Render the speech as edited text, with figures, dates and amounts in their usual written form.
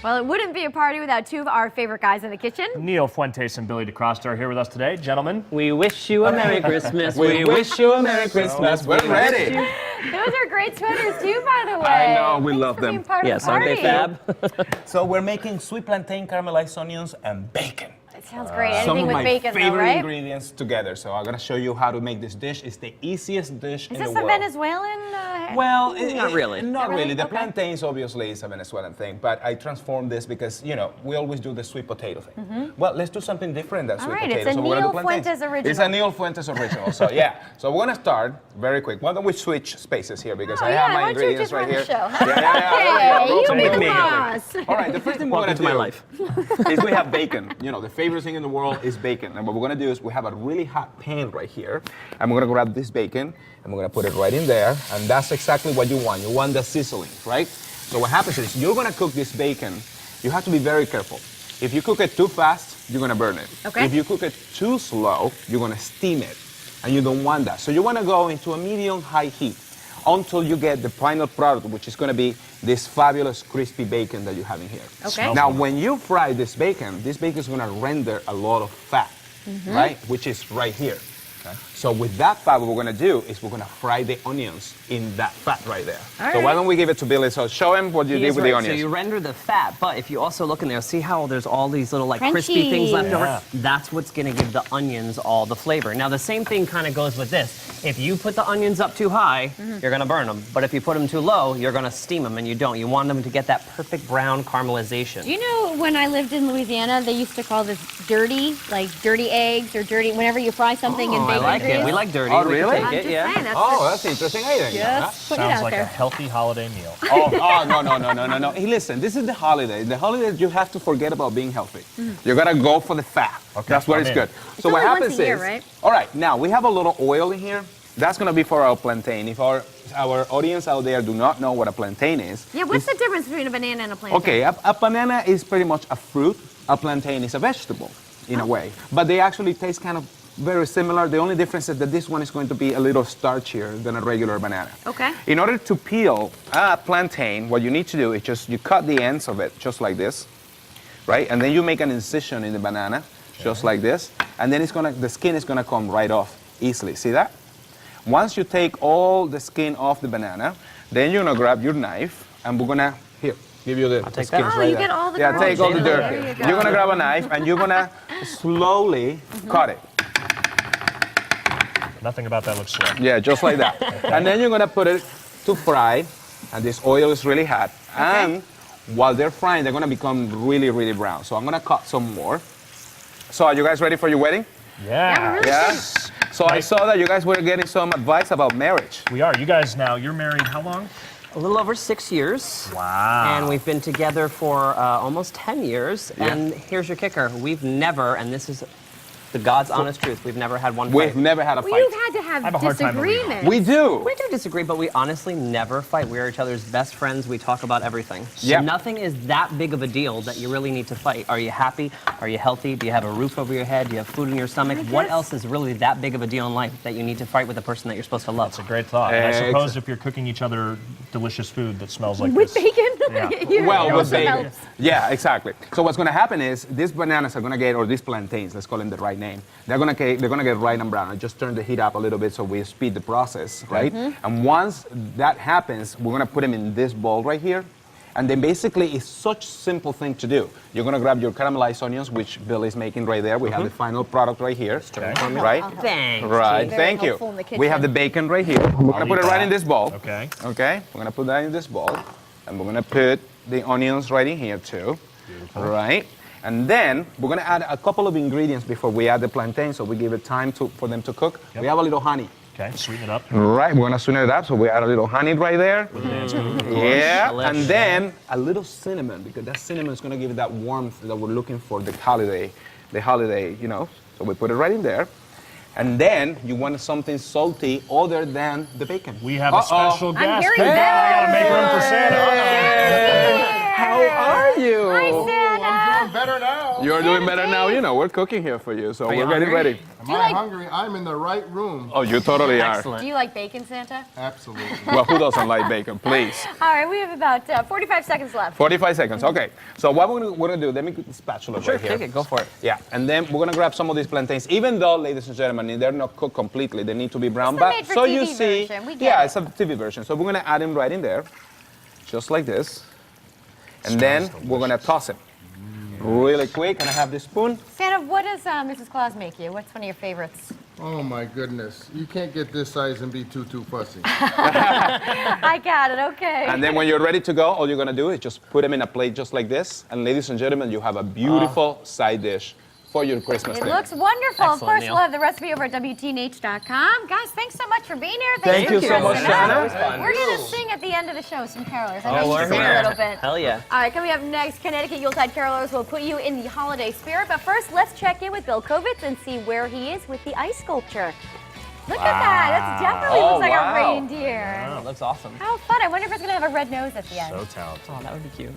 Well, it wouldn't be a party without two of our favorite guys in the kitchen. Neil Fuentes and Billy DiCrosta are here with us today. Gentlemen. We wish you a Merry Christmas. We wish you a Merry Christmas. We're ready. Those are great sweaters too, by the way. I know, we love Thanks for them. being part of Yes, the aren't they party. fab? So we're making sweet plantain, caramelized onions, and bacon. It sounds great. Some Anything of with my bacon, though, favorite right? ingredients together. So I'm gonna show you how to make this dish. It's the easiest dish in Is the this world. a Venezuelan? Well, Not really. Not really. The Okay. plantains obviously is a Venezuelan thing, but I transformed this because, you know, we always do the sweet potato thing. Well, let's do something different than All sweet right, potato. it's a so we're gonna do Neil plantains. Fuentes original. It's a Neil Fuentes original. So yeah. So we're gonna start very quick. Why don't we switch spaces here because I have yeah, my why don't you ingredients just right run the here. show? Yeah. You Some be the bacon. boss. All right. The first thing we're Welcome gonna to my do life. is we have bacon. You know, the favorite thing in the world is bacon. And what we're gonna do is we have a really hot pan right here, and we're gonna grab this bacon and we're gonna put it right in there, and that's exactly what you want. You want the sizzling, right? So what happens is you're gonna cook this bacon. You have to be very careful. If you cook it too fast, you're gonna burn it. Okay. If you cook it too slow, you're gonna steam it, and you don't want that. So you wanna go into a medium-high heat until you get the final product, which is gonna be this fabulous crispy bacon that you have in here. Okay. Now, when you fry this bacon is gonna render a lot of fat, right? Which is right here. Okay. So with that fat, what we're gonna do is we're gonna fry the onions in that fat right there. All so why right. don't we give it to Billy? So show him what you He did is with the right. onions. So you render the fat, but if you also look in there, see how there's all these little like crispy Crunchy. things left Yeah. over? That's what's gonna give the onions all the flavor. Now the same thing kind of goes with this. If you put the onions up too high, you're gonna burn them. But if you put them too low, you're gonna steam them, and you don't. You want them to get that perfect brown caramelization. Do you know when I lived in Louisiana, they used to call this dirty, like dirty eggs or dirty, whenever you fry something in Oh, I bacon like grease? it. We like dirty. Oh, We can really? take I'm it, just yeah. saying, that's Oh, that's interesting. I didn't know that. just put it Sounds out like a there. healthy holiday meal. No. Hey, listen, this is the holiday. The holiday, you have to forget about being healthy. You gotta go for the fat. Okay, That's where I'm it's in. good. So only what once happens a year, is, right? all right, now we have a little oil in here. That's gonna be for our plantain. If our audience out there do not know what a plantain is. Yeah, what's the difference between a banana and a plantain? Okay, a banana is pretty much a fruit. A plantain is a vegetable, in a way. But they actually taste kind of very similar. The only difference is that this one is going to be a little starchier than a regular banana. Okay. In order to peel a plantain, what you need to do is just you cut the ends of it just like this, right? And then you make an incision in the banana, just like this, and then the skin is gonna come right off easily. See that? Once you take all the skin off the banana, then you're gonna grab your knife and we're gonna give you the take skins that. Oh, right you there. get all the Yeah, garbage. take all the There dirt. you go. You're gonna grab a knife and you're gonna slowly cut it. Nothing about that looks slow. Yeah, just like that. And then you're gonna put it to fry, and this oil is really hot. And while they're frying, they're gonna become really, really brown. So I'm gonna cut some more. So are you guys ready for your wedding? Yeah, we're really Yeah. So I saw that you guys were getting some advice about marriage. We are. You guys now, you're married how long? A little over 6 years. Wow. And we've been together for almost 10 years. Yeah. And here's your kicker. We've never, and this is the God's honest truth, we've never had one We've fight. never had a Well, fight. you've had to I have a have hard time believing disagreements. We do. We do disagree, but we honestly never fight. We're each other's best friends. We talk about everything. So Yeah. nothing is that big of a deal that you really need to fight. Are you happy? Are you healthy? Do you have a roof over your head? Do you have food in your stomach? What guess- else is really that big of a deal in life that you need to fight with the person that you're supposed to love? That's a great thought. And I Excellent. suppose if you're cooking each other delicious food that smells like With this. bacon? Yeah. Yeah, Well, it with also bacon. helps. Yeah, exactly. So what's going to happen is these bananas are going to get, or these plantains, let's call them the right name. They're going to get right and brown. I just turn the heat up a little bit so we speed the process, right? And once that happens, we're going to put them in this bowl right here. And then basically, it's such a simple thing to do. You're going to grab your caramelized onions, which Billy's making right there. We have the final product right here, right? Thanks. Right, Very thank you. helpful in the We have the kitchen. bacon right here. We're going to put it right in this bowl. Okay. Okay, we're gonna put that in this bowl, and we're gonna put the onions right in here too. Beautiful. Right, and then we're gonna add a couple of ingredients before we add the plantain, so we give it time for them to cook. Yep. We have a little honey. Okay, sweeten it up. Right, we're gonna sweeten it up, so we add a little honey right there. With a dance move, of course. Yeah, Delish. and then a little cinnamon, because that cinnamon is gonna give it that warmth that we're looking for the holiday, you know. So we put it right in there. And then you want something salty other than the bacon. We have a special guest. I'm hearing Thank God, I gotta make room for Santa. How are you? Hi, Santa. Better now. You're doing better now. Dave. You know, we're cooking here for you, so Are you we're getting hungry? ready. Am Do you I like- hungry? I'm in the right room. Oh, you totally are. Excellent. Do you like bacon, Santa? Absolutely. Well, who doesn't like bacon, please? All right, we have about 45 seconds left. 45 seconds, okay. So what we're gonna do, let me get the spatula Sure, right here. take it. Go for it. Yeah, and then we're gonna grab some of these plantains. Even though, ladies and gentlemen, they're not cooked completely, they need to be brown. It's the But made for so TV you see, version. We get yeah, it. it's a TV version. So we're gonna add them right in there, just like this, and then we're gonna toss it really quick. And I have this spoon. Santa, what does Mrs. Claus make you? What's one of your favorites? Oh my goodness. You can't get this size and be too fussy. I got it, okay. And then when you're ready to go, all you're gonna do is just put them in a plate just like this. And ladies and gentlemen, you have a beautiful side dish for your Christmas It dinner. looks wonderful. Of Excellent course, meal. we'll have the recipe over at WTNH.com. Guys, thanks so much for being here. Thank you so much, dressing up. Shanna. It was fun. We're going to sing at the end of the show some carolers. I know Oh, you we're can sing a here. little bit. Hell yeah. All right, coming up next, Connecticut Yuletide Carolers will put you in the holiday spirit. But first, let's check in with Bill Kovitz and see where he is with the ice sculpture. Look at that. That definitely Oh, looks like wow. a reindeer. Oh, looks awesome. How fun. I wonder if it's going to have a red nose at the end. So talented. Oh, that would be cute.